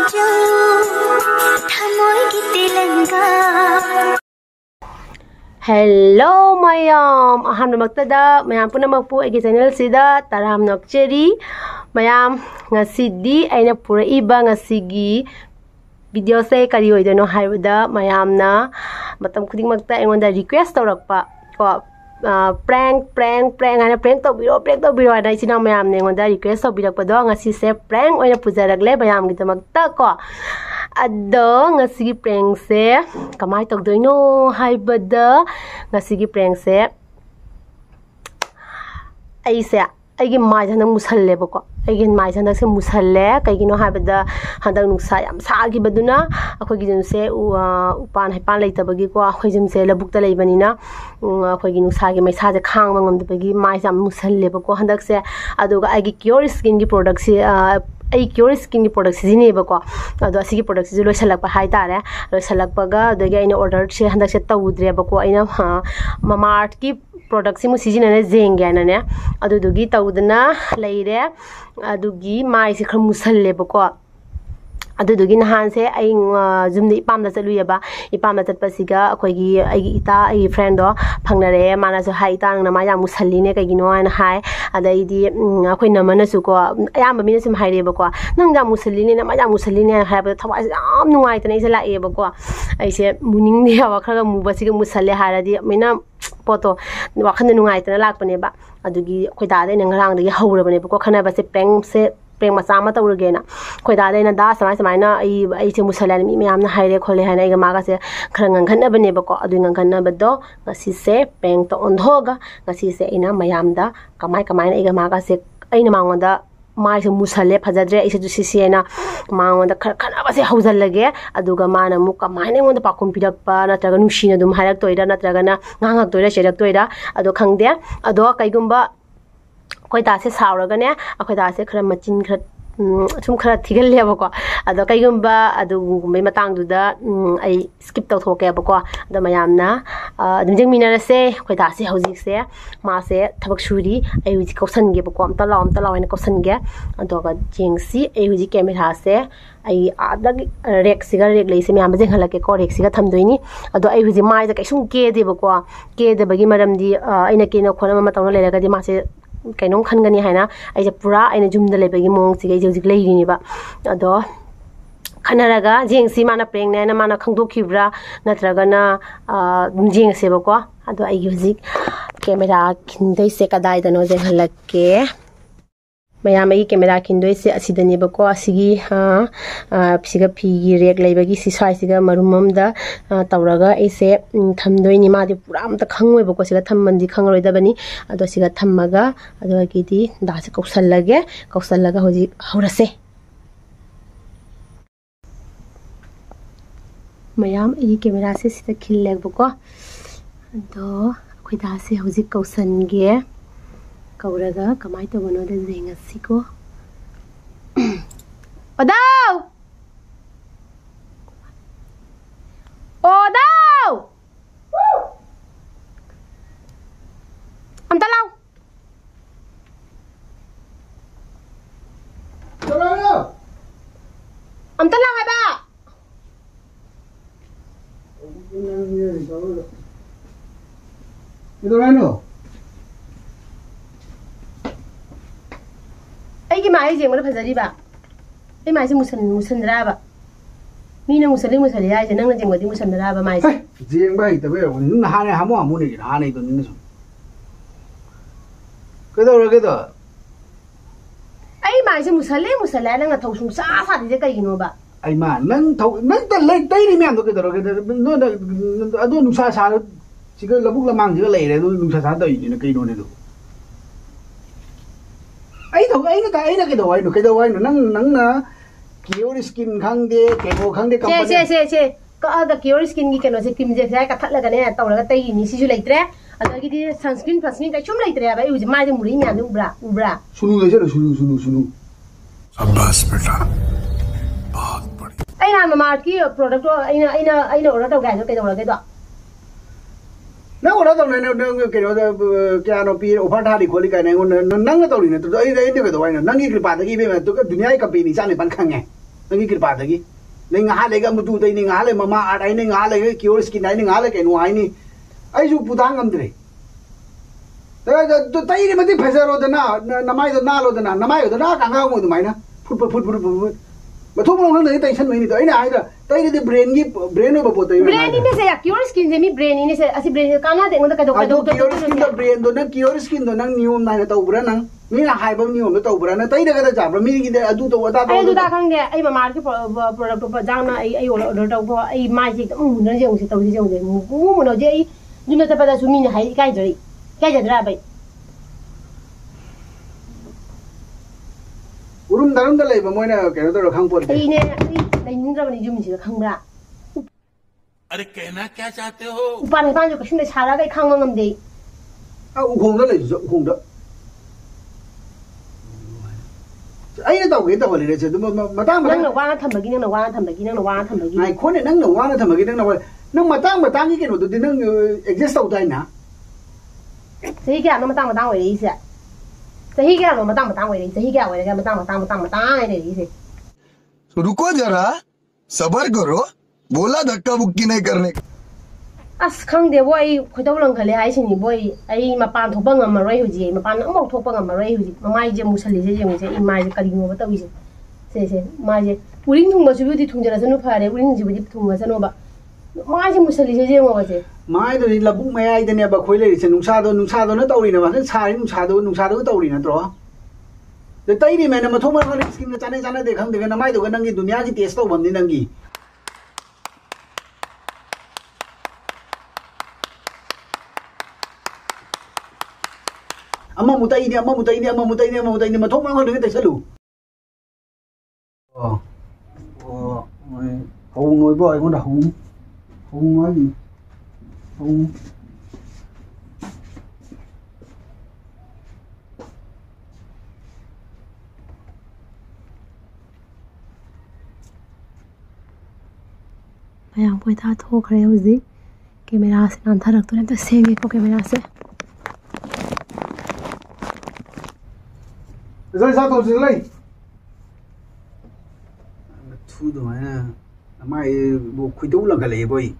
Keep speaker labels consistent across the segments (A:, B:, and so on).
A: Hello mayam aham namaktada mayam puna magpu egi channel sida taram nokcheri mayam ngasidi aina pura iba ngasigi video se kari oidono haibada mayamna matam khuding makta engonda request tawrakpa ko prank ana prank tobiro ana isina mayam ne engonda request tobirakpado ngasi se prank oina pujaragle mayam gidamakta ko Ada ngasigi prank se kamai togdoino haibada ngasigi prank se aigi mai jana musalle bako aigi mai jana se musalle kaigino haibada handang nuksa yam sagi baduna akhoi gi se upan haipan leitabagi ko akhoi jim se labukta leibanina akhoi gi nuksa gi maisa je khang mangam mai jam musalle bako handak se aduga aigi cure skin gi product se ai cure skin product sijine bako ado asigi product si loisalakpa haitare loisalakpaga adagi aina order se handak se tawudre bako aina Mamaearth ki product si mu sijine ne jenge na ne adudugi tawudna leire adugi mai se khar musalle bako adudugi nahan se ai jumni ipamda chaluyaba ipamda chatpasiga akoigi ai ita ai friend do phangnare mana so hai tang na ma ya musalline kaigino ana hai adaidi akoi namana su ko ayamba mina sim haire bako nang ja musalline na ma ya musalline hai ba thawai yam nuai tane se lae bako ai se muning ne wa khara mu basiga musalle haradi mina poto wakhan nuai tane lakpane ba adugi khoi da de nang dagi haurabane bako khana ba se peng macha ma tawragena khoi da na da samai na ai se musalan mi myam na haire khole hana ga maga se khara ngangkhanna bane bako adu ngangkhanna bado ngasi se peng to ondhoga ngasi se ina mayam da kamai na ga maga se aina mangonda mai se musalle phajadre ai se ju sisi na mangonda khana ba se haujal lage aduga mana mu kamai na ngonda pakum pirakpa natraga nushina dum harak toida natraga na ngangak toida cherak toida ado khangde ado kaigumba koi ta se sauragane akoi ta se khara machin khara sum khara thigal lebako ado kaigumba adu mai matang du da ai skip taw thoke bako ado mayamna adum jeng minara se koi ta se hojik se ma se thabak suri ai huji kausan ge bako amta law ina kausan ge ado ga jengsi ai huji camera se ai adag rek siga rek leise myam jeng halake ko rek siga thamdoini ado ai huji mai da kaisum ke de bako ke de bagi maram di aina ke na khona ma tawna leraga di ma se kainong khangani haina aija pura aina jumda lebagi mong sigai jik leini ba ado khanaraga jengsi mana preng na mana khangdokhibra natraga na jeng se bako ado ai hujik camera khindai se kadai dano jeng halakke mayam ai camera khindoi se asidani bako asigi siga phi rek leibagi si sai siga marumam da tawraga ai se thamdoi ni ma di pura amta khangoi bako siga thammandi khangroi da bani ado siga thammaga ado gidi da se kausallaga hoji haurase mayam ai camera se sita khillek bako ado khoi da se hoji kausange kauraga kamai to bano de zenga siko Odaw Amtalaw Amtalaw haba
B: Idorano
A: Aigi mai jeng mana phajari ba ai mai se musandra ba mina musali ai nang na jeng badi musandra ba mai se
B: jeng ba ita be nun ha ne hamu ne ha ne to nin so kedo
A: ai mai se musali nang na thau sum sa di je kai gino ba
B: ai ma nang ta le tai ni myam to kedo no ado nusa sa siga labuk lamang siga leire do nusa sa to ni kai no ne do ai na cái đâu ai nang na cure skin khang de kemo khang de company
A: che ka da cure skin gi keno se kim je sai ka thatla ga ne tawla ga tai ni si ju leitre adagi di sunscreen kai chum leitre ba u ma de muri nya nu ubra
B: sunu le se sunu शाबाश बेटा बहुत बढ़िया
A: ai na Mamaearth ki product aina order tau ga jo kai tawla ga do
B: na ora tau na ke ro kya no pi offer tha di kholi kai na nang na tau ni na to ai ai de ke to ai na nang ki pa ta ki be ma to ka dunia ki company sa ne ban khang nge nang ki pa dagi ning ha le ga mutu dai ning ha le mama adai ning ha le cure skin dai ning ha le ke no ai ni ai ju putang amdre da tai ni mati phasaro da na namai da na lo da na namai da na ka nga mo da mai na phut mà thuốc nó lấy tay chân mình tới này rồi tay đi brain gì brain nó bảo tay
A: brain ini saya cure skin jadi brain ini saya asih brain karena tengok dekat dokter
B: cure skin da brain do na cure skin do nang new na na tau bra nang ni na hai bang new na tau bra na tay da ka ja bra mi ki da adu to wada
A: ai adu da khang de ai mama ki product to jang na ai order tau ko ai mai ji na jeng si tau ji jeng de mu no je ai du na ta pada su mi ni hai kai jari kai jadra bai
B: urum darum da lei ba moi na ke no to khang por
A: ai ne ai ning ra ba ni jum si khang bra
C: अरे कहना क्या चाहते हो
A: upan pan jo kashin de chara kai khang ngam de
B: a u khong da lei u khong da ai na tau ke tau le che ma tang ma
A: nang na wa na tham ba gi nang na wa na tham ba gi nang na wa na tham ba gi
B: ai khon ne nang na wa na tham gi nang na wa nang ma tang ki ke no to nang exist tau dai na
A: sai ga na ma tang wei de ý思सही क्या लो मतंग वही सही क्या वही Matang ai này ý
D: तो रुको जरा सबर करो बोला धक्का बुक्की नहीं करने
A: as khang de boy khoidau lang khale ai sini boy ai mapan thopa ngam maroi huji mapan amok thopa ngam maroi huji mamai je musali je jeng je imai je kali ngo batawi se mai je uring thung ba su bi thung jara sanu phare uring ji bi thung ba sanu ba mai je musali je jeng ngo je
B: mai do ni labu mai ai de ne ba khoi le che nung sa do na tau ri na ba sa ri nung sa do tau ri na tro de tai ri me na ma thoma na skin na chane de khang de na mai do ga nang gi dunia gi test to bam ni nang gi amma mutai ni ma thoma na de tai salu oi hùng ngồi bòi con đã hùng nói gì hùng
A: मैं आपको इतना ठोक रहे उस दिन कि मेरा से अंधा रख तो नहीं तो सेंगे को कैमरा से
B: rồi sao tổ chức lấy thu đồ này mai bộ khuy tú là cái gì vậy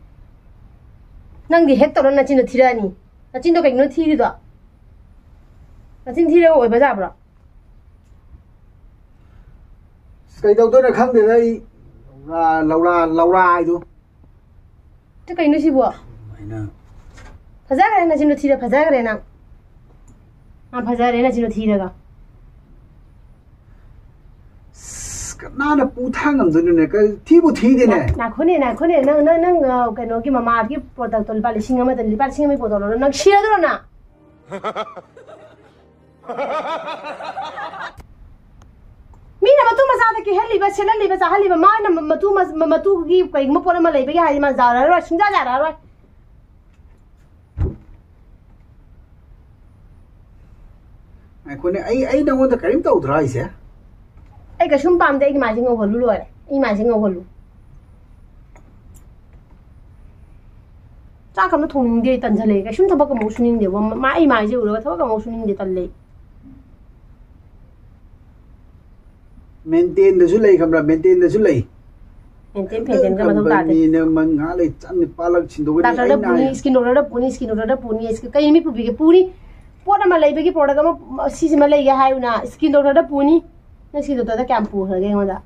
A: năng thì hết tao nó chín được thi ra nè nó chín được cái nó thi đi đó nó chín thi ra rồi bây giờ bro
B: cái đầu tôi là khăn để đây là lâu ra ai tu
A: cái cái nó gì bữa phải ra cái này chín được thi ra phải ra cái này nè phải ra cái này chín được thi ra cả
B: na là pu thang ngầm rồi này cái thi bu thi thế này
A: na khone nang cái nó cái mà cái product tôi bali singa mà tôi bali singa mới product nó nang share đó na mi na matu masada ki heli ba chela li ba sa heli ba ma na matu ki kai mo pora ma lei ba ki hai ma za ra ro singa ja ra ro
B: ai khone ai đâu có cái tàu rồi sao
A: ai cái sum pam de cái mai ngô holu rồi ai mai ngô holu cha kam nó thùng đi tận chale cái sum thaba ka mo suning de ma ai mai je uro thaba ka mo suning de tan le
B: maintain da su lei kam ra maintain da su lei
A: maintain phejen ka ma thau ta de
B: ni na man nga le chan ni palak chin do ga
A: ta da puni skin order da puni iske kai mi pubi ke puri poda ma lei be ki product ma si ma lei ga hai na skin order da puni na skin order da campu ha ge ma da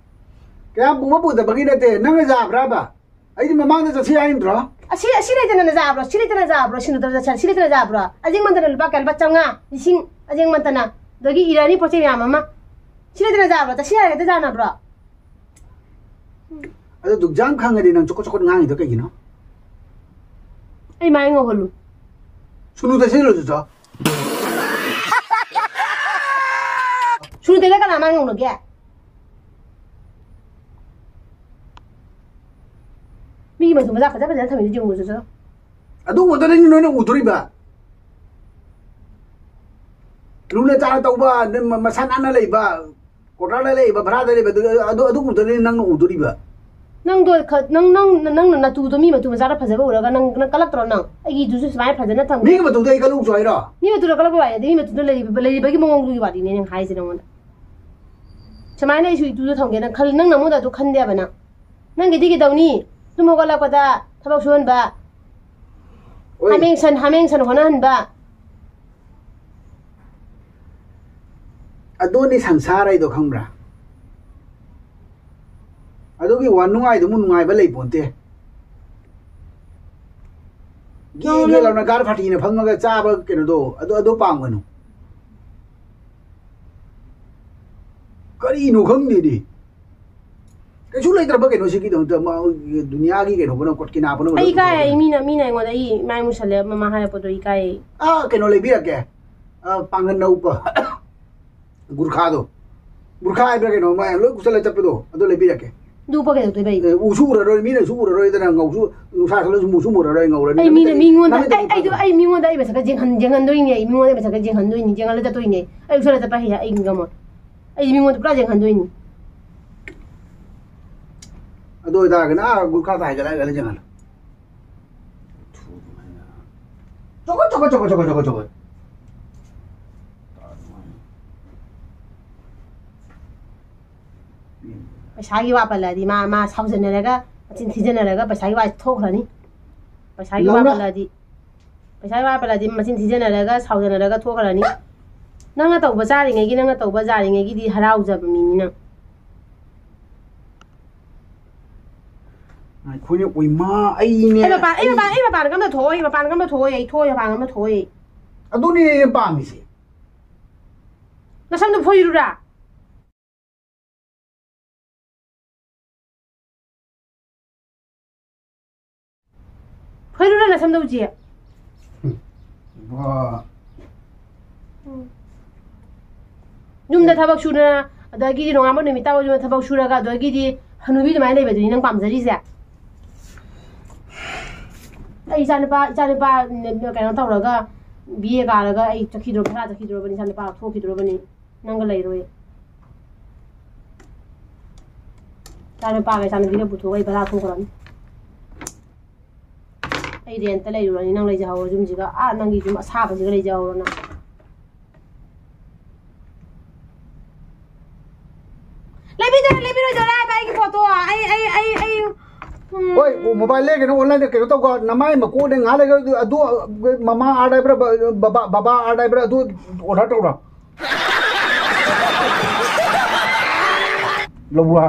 B: campu ma pu da bagi na te nang ja bra ba ai di mamang da chi ai ndro
A: asi le tena na za bro skin order da si le tena za bro ajing man da ba kal ba changa sing ajing man tana dogi irani poche ya mama si le tena za bro ta si ai ga da na bro
B: ado duk jam khang ga di nang chokot ngang i da kai gi no
A: ai mai ngo holu
B: sunu da se lo jo
A: sunu de ka na mai ngo no ge mi ma su ma za fa za ta mi ji ngo zo
B: adu mo da ni no na uduri ba lu na ta tau ba ma san an lei ba ko ra lei ba bra da lei ba adu mo da ni nang no uduri ba
A: nang do nang na tu do mi ma tu ma za ra fa za ba ura ga nang kalak tro nang ai gi du su mai fa za na thang
B: ni ma tu dai ka lu joi ro
A: ni ma tu kalak ba ya de mi ma tu lei ba gi mong lu gi ba di ne nang hai se nang समायना issue इतु थोंगे ना खल नंग नमो दा तो खंदे बना नंग गिदी गिदौनी तुम होगला पदा थबक सुन बा हामें सन होना हन बा
B: अदोनी संसार आई दो खंगरा अदोगी वानुंगाई दो मुनुंगाई बा लेई पोंते गे लाउना गार फाटी ने फंगगा चाबा केनो दो अदो पांगनु करी नो खंगनी दी कैसु लेत्रब केनो सिकी दो दुनिया की केनो बनो कोट किना बनो
A: आई काय मीना एंगो दई माय मुसले ममा हाय पदो ई काय
B: केनो ले बिया के पांगन नौप गुरखा आई ब्रा केनो माय लो कुसले चपदो अदो ले बिया के
A: दू पके दो बई
B: उसुरा रो मीना सुरा रो इदना ngौसु नुसा खलो मुसु मुरा रो ngौरा
A: आई मीना मिंगोन आई मिंगोन दई बसका जेंगन दोइनी आई मिंगोन दई बसका जेंगन दोइनी जेंगल त तोइनी आई उसले त पाहिया आई गमो आई मिंगोन पुरा जेंगन दोइनी
B: अदो इदागना गुरखा ताई गला जेंगल 저거
A: पैसागी वापलादी मा साउजनरगा चिन थिजनरगा पैसागी वा थोखरानी पैसागी वापलादी मचिन थिजनरगा साउजनरगा थोखरानी नंगा तौबा चारिङैगी नंगा तौबा जारिङैगी दि हराउजब मिनिना
B: खोने ओइमा आइने
A: ए बापा गम थोय बापा गम थोय आई थोय बापा गम थोय
B: अदुनी पामिसे
A: नसमदु फोइरुरा फोइरुरा नसमदु जी
B: वा
A: नुमदा थबक सुना अदगी नोंगामो निमिता वजु थबक सुरागा अदगी दि हनुबी दमाय लेबदुनी नंग पामजरिसे आई जानपा कनो तौरगा बीए गारगा आई चखिद्रो भरा चखिद्रो बनी जानपा थोखिद्रो बनी नंग लैरोय जानपा गे जानबीने बुथो आई भरा थोखरानी आई रेंट लैरोनी नंग लैजाहो जुमजिगा आ नंगी जुम असाबजिगा लैजाहो ना लेबिरो जरा बाई की फोटो आई
B: ओए वो मोबाइल ले के ऑनलाइन के तो को नमाय मको ने ngale ga adu mama adai bra baba adai bra adu order tawra lobwa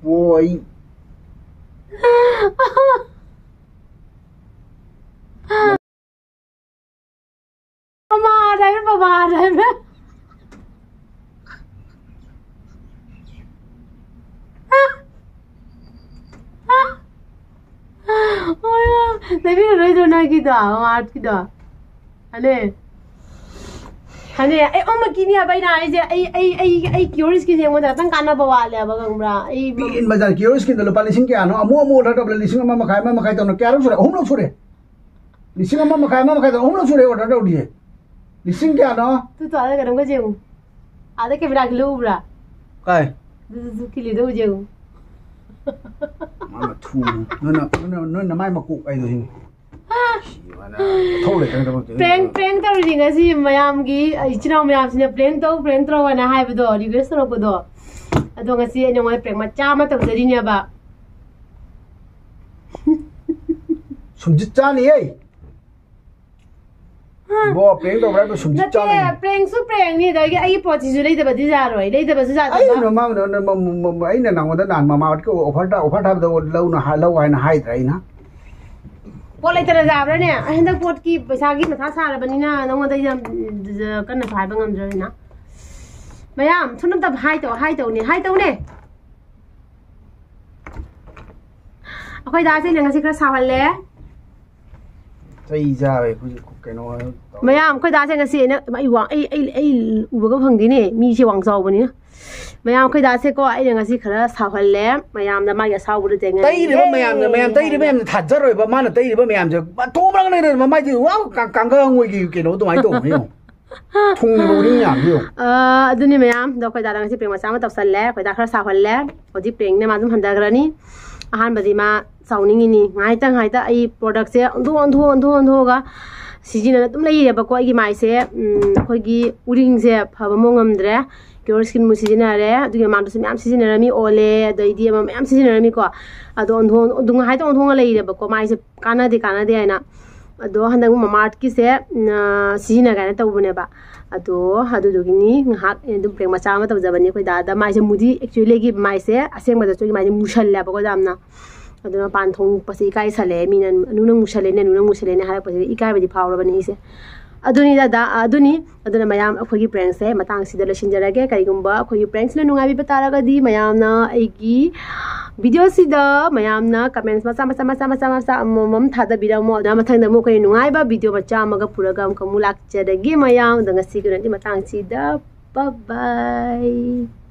B: woi
A: mama adai bra baba adai bra लेबिरो रोइदो ना की दा आर्ट की दा हने ए ओम किनिया बाइना आई क्यूरियस की जेमो दा तंग काना बवाले अब गंगब्रा आई
B: इन बाजार क्यूरियस की द लोपा लिसिंग के आनो अमो ऑर्डर टबल लिसिंग मा मखाय तो क्या सुरे हम लोग सुरे लिसिंग मा मखाय तो हम लोग सुरे ऑर्डर दो दिए लिसिंग के आनो
A: तू तो आदा करम के जेऊ आदा के बिरा लुब्रा
B: काय
A: दु किली दो जेऊ
B: मामा थू न माय मकु आई दो हिंग थोड़े तंग
A: प्रेंग तो रिंगा सी मयाम की इचिना मयाम सिने प्रेंग तो वना हाइबदो रिक्वेस्ट रकोदो अदो ngasi ene moy प्रेंग मचा मा तौजरिने बा
B: सुमजित चानी ए बो प्रेंग तो बरा सुमजित चानी
A: प्रेंग सु प्रेंग नि दगे आई पोची जु लेदे बदि जारोय लेदे बसु जादो
B: आई न मा आई न नांगोदा नान मामा को ऑफर थाबदो लौ न लौ हाइना हाइ थ्राइना
A: पोट लेतरा जाब्राने हंदा पोट की पैसा की मथा सारबनिना नंगोदा कन्ना हाइबा ngमजरिना मयाम थुनम तब हाइ तो ने अखोय दासे नंगसी खरा सावले
B: सही जावे कनो
A: मयाम खोय दासे ngasi ने आई वा आई उबगा फंगदिने मी से वांग जावबनी मयाम खोय दासे को आई ngasi खरा सावले मयाम दा मागे सावबुद जेंग
B: तैरिबा मयाम थाजरोय बा माना तैरिबा मयाम जे तोमरग ने ममाइ जे वा कांगा ngoi की केनो तो माइ तो हियो थुंगबो नि याम हियो
A: अदुनि मयाम दा खोय दा ngasi प्रेम मा तवसले खोय दा खरा सावले ओदि प्रेंग ने माजुम हंदाग्रानी अहान बदी मा साउनिंगिनी हाइता आई प्रोडक्ट से अंधो गा सिजिना तुम लेबको अगी माइसे अखोगी उरिंगसे फबमो ngamdre क्योर स्किन मु सिजिनारे अदुगे मांदुस म्याम सिजिनारमी ओले दैदी अमा म्याम सिजिनारमी को अदो ओंधोंग हाइतो ओंधोंग लेबको माइसे कानादे हैना अदो हंदंग ममार्ट की से सिजिना गाना तौबनेबा अदो अदुदुगिनी ngahak edum preng macha ma tawjabani koi da maise mudi actually gi maise asengba da chogi maise mushalla ba ko damna aduna pan thong pasi kai sale minan nunang musale ne hara pasi ikai badi phawrabani se aduni aduna mayam akhogi prank se matang sida lashinjarage kaigumba akhogi pranks na nungai bi bataraga di mayam na aigi video sida mayam na comments macha mom thada biramo da mathang da mo kai nungai ba video macha amaga puraga am kamulak chadagi mayam da ngasi gurandi matang sida bye bye